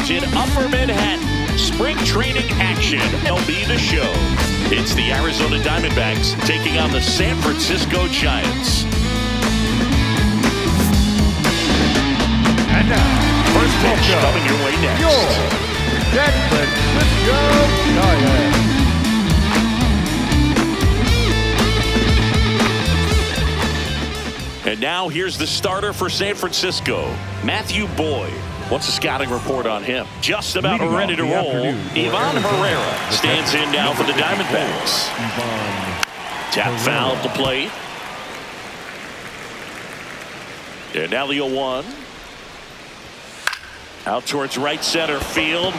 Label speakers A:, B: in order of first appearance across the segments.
A: is in Upper Manhattan. Spring training action will be the show. It's the Arizona Diamondbacks taking on the San Francisco Giants.
B: And now,
A: First pitch coming your way next.
B: Your San Francisco Giants.
A: And now here's the starter for San Francisco, Matthew Boyd. What's the scouting report on him? Just about ready to roll. Ivan Herrera stands in now for the Diamondbacks. Tap foul to plate. And now the 0-1. Out towards right center field.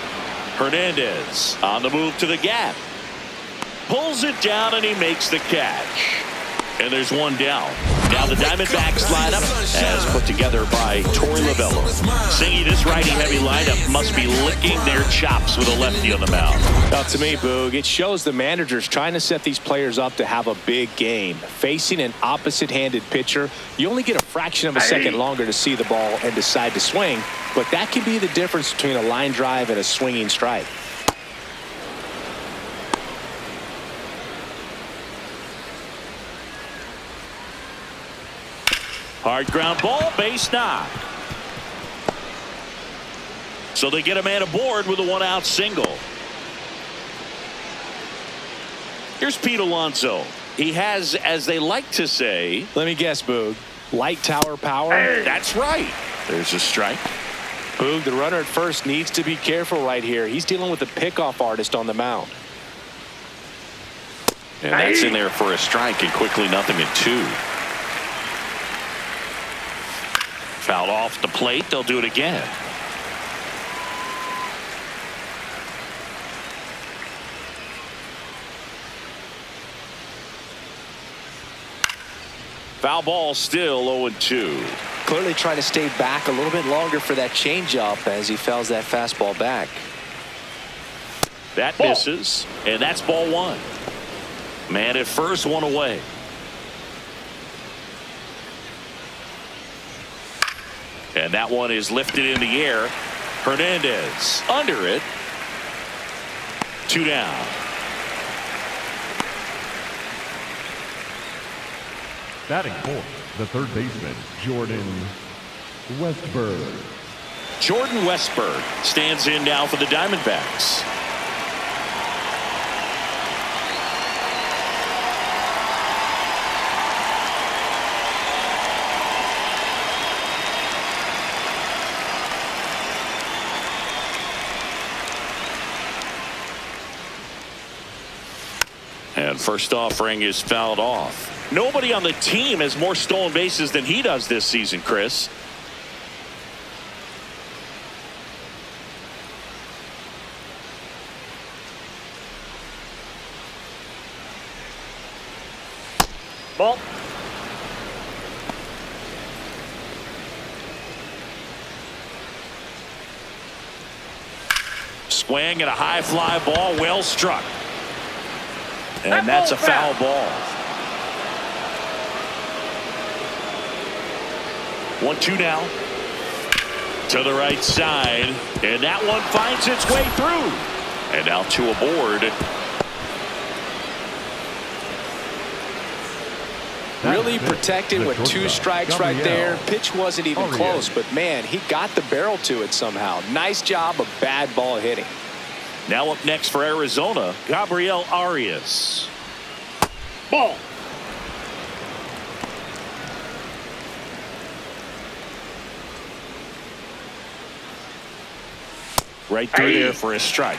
A: Hernandez on the move to the gap. Pulls it down and he makes the catch. And there's one down. Now the Diamondbacks lineup as put together by Torey Lovullo. Singing this righty-heavy lineup must be licking their chops with a lefty on the mound.
C: Now, to me, Boog, it shows the managers trying to set these players up to have a big game. Facing an opposite-handed pitcher, you only get a fraction of a second longer to see the ball and decide to swing, but that can be the difference between a line drive and a swinging strike.
A: Hard ground ball, base knock. So they get a man aboard with a one-out single. Here's Pete Alonso. He has, as they like to say...
C: Let me guess, Boog. Light tower power?
A: That's right. There's a strike.
C: Boog, the runner at first needs to be careful right here. He's dealing with a pickoff artist on the mound.
A: And that's in there for a strike, and quickly 0-2. Fouled off the plate. They'll do it again. Foul ball, still 0-2.
D: Clearly trying to stay back a little bit longer for that changeup as he fouls that fastball back.
A: That misses, and that's ball one. Man at first, one away. And that one is lifted in the air. Hernandez under it. 2 down.
B: Batting fourth, the third baseman, Jordan Westburg.
A: Jordan Westburg stands in now for the Diamondbacks. And first offering is fouled off. Nobody on the team has more stolen bases than he does this season, Chris. Ball. Swing and a high fly ball, well struck. And that's a foul ball. 1-2 now. To the right side. And that one finds its way through. And now 2 aboard.
C: Really protected with 2 strikes right there. Pitch wasn't even close, but man, he got the barrel to it somehow. Nice job of bad ball hitting.
A: Now up next for Arizona, Gabriel Arias. Ball. Right through there for a strike.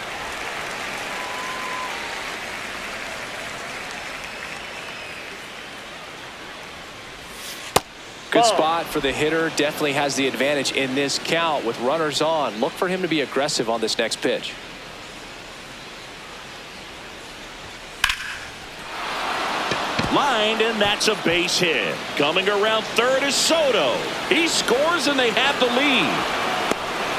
C: Good spot for the hitter. Definitely has the advantage in this count with runners on. Look for him to be aggressive on this next pitch.
A: Lined, and that's a base hit. Coming around third is Soto. He scores, and they have the lead.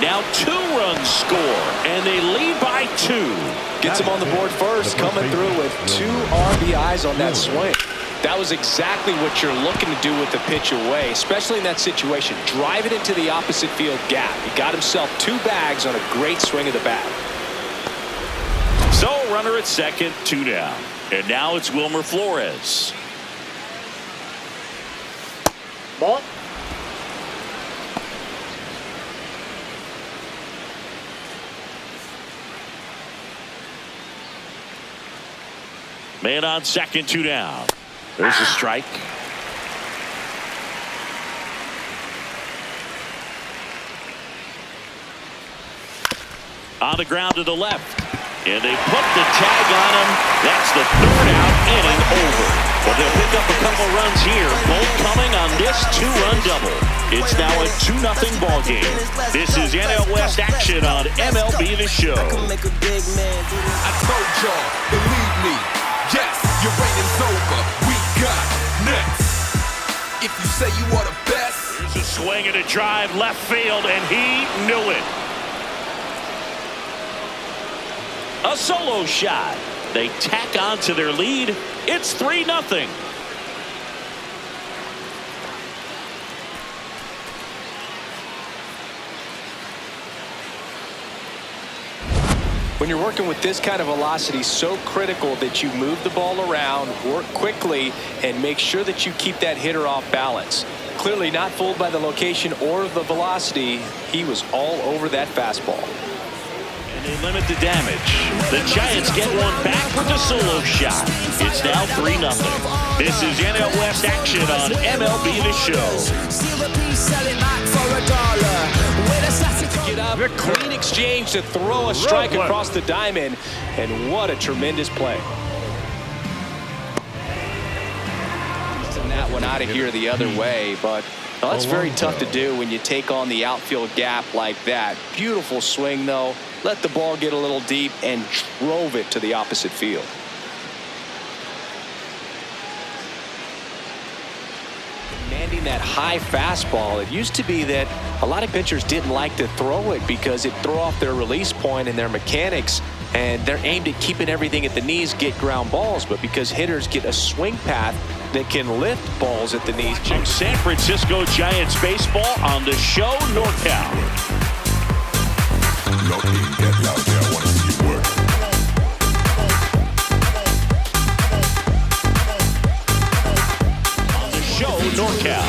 A: Now 2 runs score, and they lead by 2.
C: Gets him on the board first, coming through with 2 RBIs on that swing. That was exactly what you're looking to do with the pitch away, especially in that situation. Drive it into the opposite field gap. He got himself 2 bags on a great swing of the bat.
A: So runner at second, 2 down. And now it's Wilmer Flores.
E: Ball.
A: Man on second, 2 down. There's a strike. On the ground to the left. And they put the tag on him. That's the 3rd out, inning over. But they'll pick up a couple runs here, both coming on this 2-run double. It's now a 2-0 ball game. This is NL West action on MLB The Show.
F: I told y'all, believe me. Yes, your reigning's over. We got next. If you say you are the best.
A: Here's a swing and a drive left field, and he knew it. A solo shot. They tack on to their lead. It's 3-0.
C: When you're working with this kind of velocity, so critical that you move the ball around, work quickly, and make sure that you keep that hitter off balance. Clearly not fooled by the location or the velocity. He was all over that fastball.
A: And they limit the damage. The Giants get one back with a solo shot. It's now 3-0. This is NL West action on MLB The Show.
C: Get up, clean exchange to throw a strike across the diamond, and what a tremendous play. Send that one out of here the other way, but well, that's very tough to do when you take on the outfield gap like that. Beautiful swing, though. Let the ball get a little deep and drove it to the opposite field. Commanding that high fastball. It used to be that a lot of pitchers didn't like to throw it because it threw off their release point and their mechanics, and they're aimed at keeping everything at the knees, get ground balls. But because hitters get a swing path that can lift balls at the knees.
A: San Francisco Giants baseball on the show NorCal.
F: Get out there, I want to see you work.
A: On the show NorCal.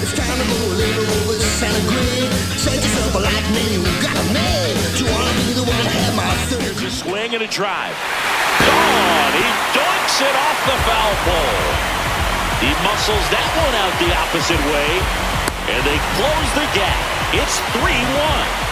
G: It's time to move a little over Santa Grid. Set yourself a like me, you got a man. Do you want to be the one to have my third?
A: Here's a swing and a drive. Gone. He dunks it off the foul pole. He muscles that one out the opposite way, and they close the gap. It's 3-1.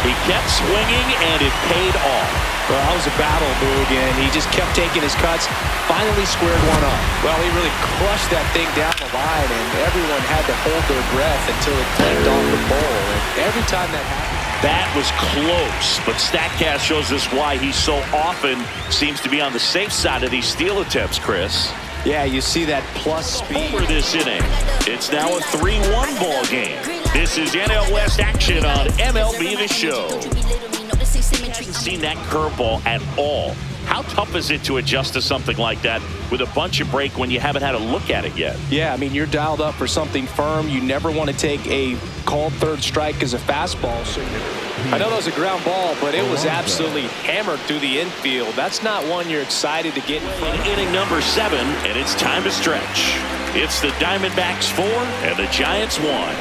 A: He kept swinging, and it paid off.
C: Well, that was a battle, Boog, and he just kept taking his cuts. Finally squared one up. Well, he really crushed that thing down the line, and everyone had to hold their breath until it clanked off the pole. And every time that happened,
A: that was close, but StatCast shows us why he so often seems to be on the safe side of these steal attempts, Chris.
C: yeah, you see that plus speed.
A: Over this inning, it's now a 3-1 ball game. This is NL West action on MLB The Show. Hasn't seen that curveball at all. How tough is it to adjust to something like that with a bunch of break when you haven't had a look at it yet?
C: Yeah, I mean, you're dialed up for something firm. You never want to take a called third strike as a fastball. So I know that was a ground ball, but it was absolutely hammered through the infield. That's not one you're excited to get in front of.
A: Inning number 7, and it's time to stretch. It's the Diamondbacks 4 and the Giants 1.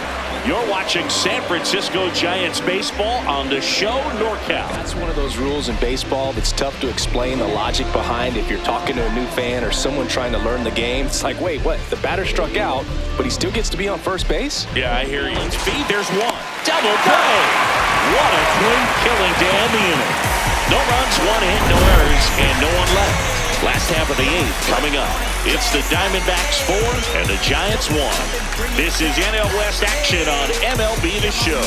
A: You're watching San Francisco Giants baseball on the show NorCal.
C: That's one of those rules in baseball that's tough to explain the logic behind if you're talking to a new fan or someone trying to learn the game. It's like, wait, what? The batter struck out, but he still gets to be on first base?
A: Yeah, I hear you. Speed, there's one. Double play. What a clean killing to end the inning. No runs, 1 hit, no errors, and no one left. Last half of the 8th coming up. It's the Diamondbacks 4 and the Giants 1. This is NL West action on MLB The Show.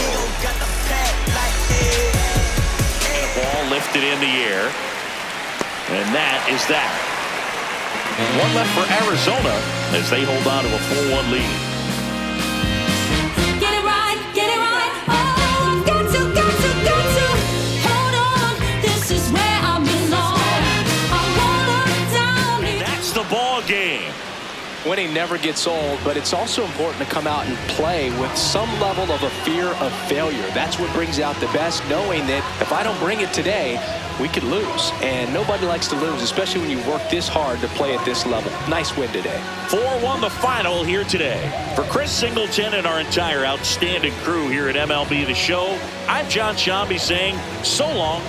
A: And a ball lifted in the air. And that is that. And one left for Arizona as they hold on to a 4-1 lead.
H: Get it right, get it right. Oh, got to. Hold on, this is where I belong. I wanna down.
A: That's the ball game.
C: Winning never gets old, but it's also important to come out and play with some level of a fear of failure. That's what brings out the best, knowing that if I don't bring it today, we could lose. And nobody likes to lose, especially when you work this hard to play at this level. Nice win today.
A: 4-1 the final here today. For Chris Singleton and our entire outstanding crew here at MLB The Show, I'm John Shambi saying so long